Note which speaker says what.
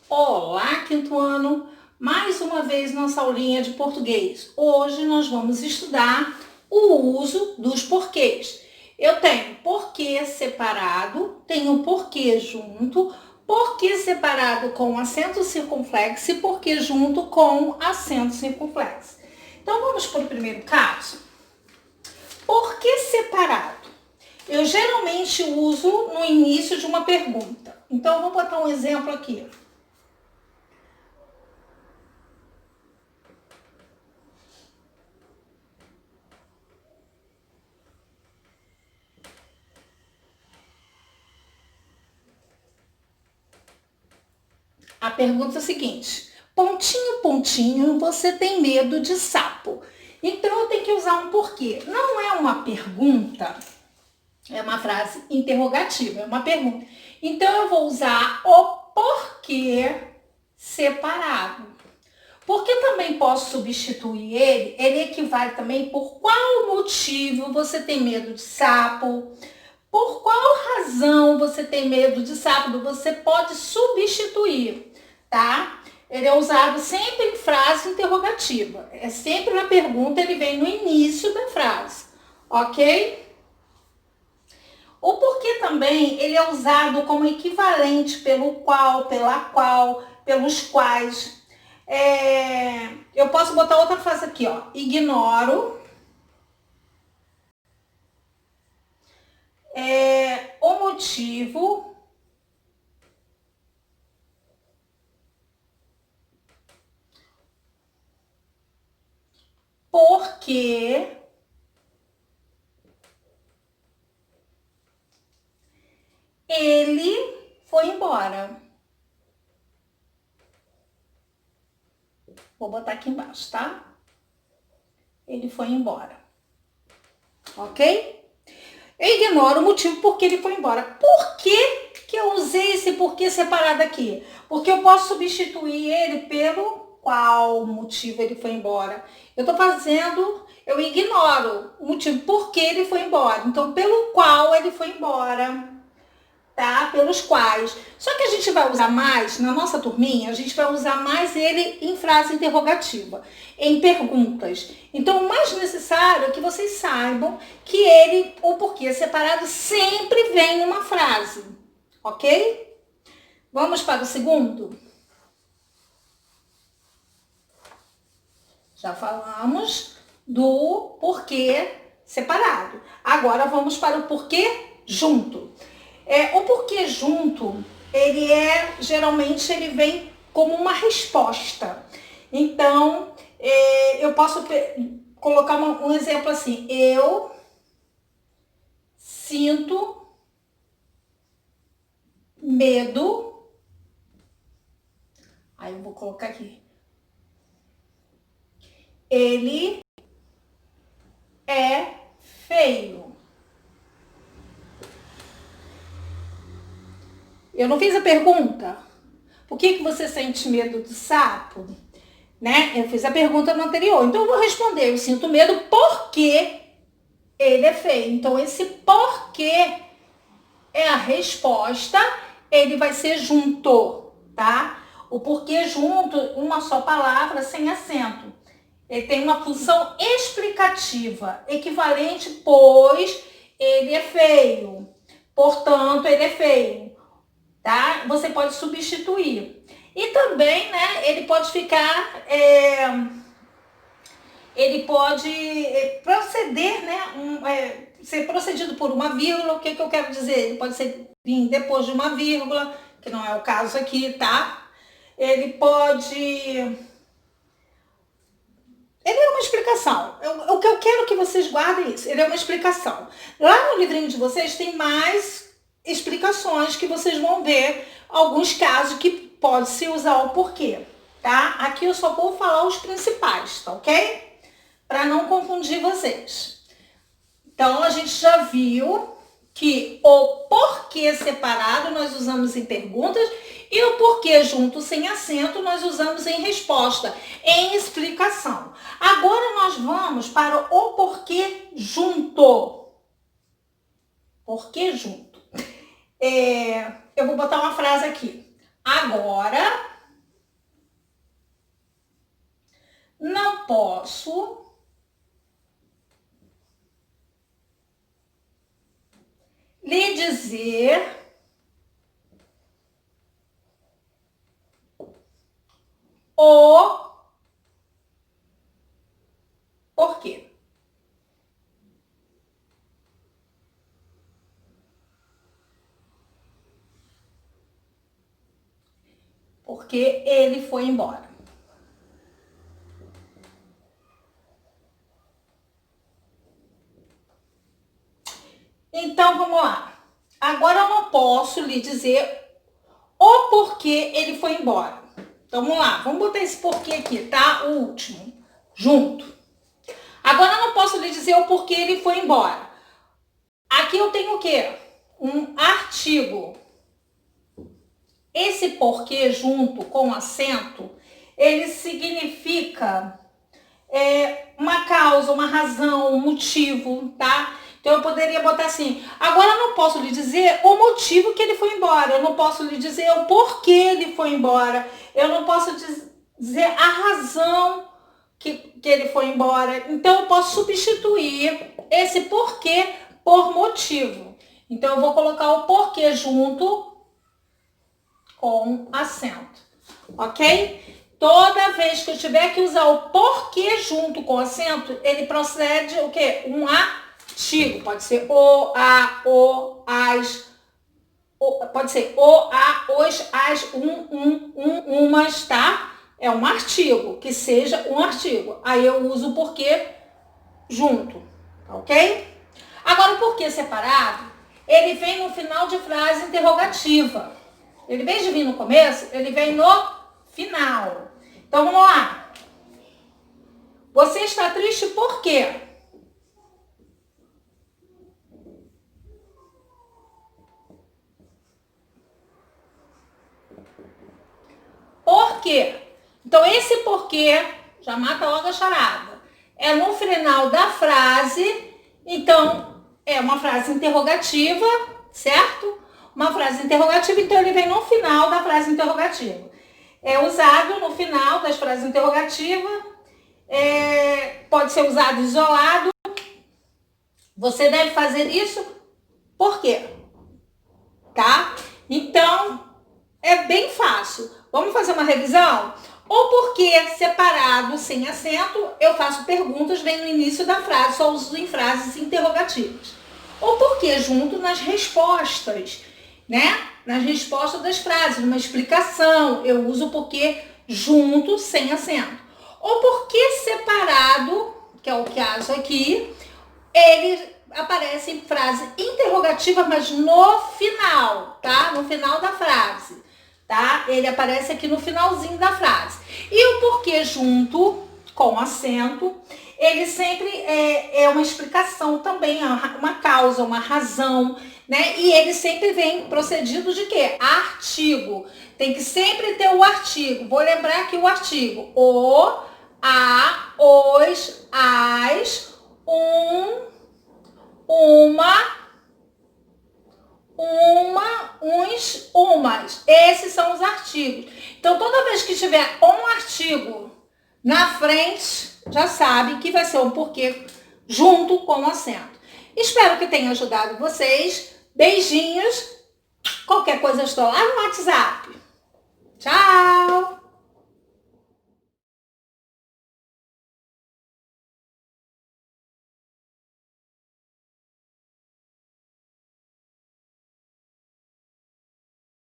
Speaker 1: Olá, quinto ano! Mais uma vez nossa aulinha de português. Hoje nós vamos estudar o uso dos porquês. Eu tenho porquê separado, tenho porquê junto, porquê separado com acento circunflexo e porquê junto com acento circunflexo. Então vamos para o primeiro caso. Porquê separado? Eu geralmente uso no início de uma pergunta. Então vou botar um exemplo aqui. A pergunta é a seguinte: pontinho, pontinho, você tem medo de sapo? Então eu tenho que usar um porquê. Não é uma pergunta, é uma frase interrogativa, é uma pergunta. Então eu vou usar o porquê separado. Porque também posso substituir ele equivale também por qual motivo você tem medo de sapo, por qual razão você tem medo de sapo, você pode substituir, tá? Ele é usado sempre em frase interrogativa. É sempre na pergunta, ele vem no início da frase, ok? O porquê também, ele é usado como equivalente pelo qual, pela qual, pelos quais. Eu posso botar outra frase aqui, ó. Ignoro o motivo porque ele foi embora. Vou botar aqui embaixo, tá? Ele foi embora. Ok? Eu ignoro o motivo porque ele foi embora. Por que eu usei esse porquê separado aqui? Porque eu posso substituir ele pelo qual motivo ele foi embora. Eu ignoro o motivo por que ele foi embora. Então, pelo qual ele foi embora, tá? Pelos quais. Só que a gente vai usar mais, na nossa turminha, a gente vai usar mais ele em frase interrogativa, em perguntas. Então, o mais necessário é que vocês saibam que o porquê separado sempre vem numa frase, ok? Vamos para o segundo? Já falamos do porquê separado. Agora vamos para o porquê junto. O porquê junto, geralmente ele vem como uma resposta. Então, eu posso colocar um exemplo assim: eu sinto medo. Aí eu vou colocar aqui. Ele é feio. Eu não fiz a pergunta. Por que você sente medo do sapo? Né? Eu fiz a pergunta no anterior. Então eu vou responder. Eu sinto medo porque ele é feio. Então esse porquê é a resposta. Ele vai ser junto, tá? O porquê junto, uma só palavra, sem acento. Ele tem uma função explicativa, equivalente, pois ele é feio. Portanto, ele é feio. Tá? Você pode substituir. E também, né, ele pode ficar, ele pode proceder, né, ser procedido por uma vírgula. O que eu quero dizer? Ele pode ser vir depois de uma vírgula, que não é o caso aqui, tá? Ele é uma explicação. O que eu quero que vocês guardem isso. Ele é uma explicação. Lá no livrinho de vocês tem mais explicações que vocês vão ver alguns casos que pode-se usar o porquê, tá? Aqui eu só vou falar os principais, tá ok? Para não confundir vocês. Então, a gente já viu que o porquê separado nós usamos em perguntas e o porquê junto sem acento nós usamos em resposta, em explicação. Agora nós vamos para o porquê junto. Porquê junto. Eu vou botar uma frase aqui. Agora não posso lhe dizer o porquê. Porque ele foi embora. Então, vamos lá. Agora eu não posso lhe dizer o porquê ele foi embora. Então, vamos lá. Vamos botar esse porquê aqui, tá? O último. Junto. Agora eu não posso lhe dizer o porquê ele foi embora. Aqui eu tenho o quê? Um artigo. Esse porquê junto com acento, ele significa uma causa, uma razão, um motivo, tá? Então eu poderia botar assim, agora eu não posso lhe dizer o motivo que ele foi embora, eu não posso lhe dizer o porquê ele foi embora, eu não posso dizer a razão que ele foi embora. Então eu posso substituir esse porquê por motivo. Então eu vou colocar o porquê junto com acento, ok? Toda vez que eu tiver que usar o porquê junto com acento, ele procede o quê? Um artigo. Pode ser o, a, o, as, pode ser o, a, os, as, umas, tá? É um artigo, que seja um artigo. Aí eu uso o porquê junto, ok? Agora o porquê separado, ele vem no final de frase interrogativa. Ele, em vez de vir no começo, ele vem no final. Então, vamos lá. Você está triste por quê? Por quê? Então, esse porquê já mata logo a charada. É no final da frase. Então, é uma frase interrogativa, certo? Uma frase interrogativa, então ele vem no final da frase interrogativa. É usado no final das frases interrogativas, pode ser usado isolado. Você deve fazer isso por quê? Tá? Então, é bem fácil. Vamos fazer uma revisão? O porquê separado, sem acento, eu faço perguntas, vem no início da frase, só uso em frases interrogativas. O porquê junto nas respostas, né? Nas respostas das frases, numa explicação, eu uso o porquê junto, sem acento. O porquê separado, que é o caso aqui, ele aparece em frase interrogativa, mas no final, tá? No final da frase, tá? Ele aparece aqui no finalzinho da frase. E o porquê junto, com acento, ele sempre é uma explicação também, uma causa, uma razão, né? E ele sempre vem procedido de quê? Artigo. Tem que sempre ter o artigo. Vou lembrar aqui o artigo. O, a, os, as, uma, uns, umas. Esses são os artigos. Então, toda vez que tiver um artigo na frente, já sabe que vai ser um porquê junto com o acento. Espero que tenha ajudado vocês. Beijinhos. Qualquer coisa, eu estou lá no WhatsApp.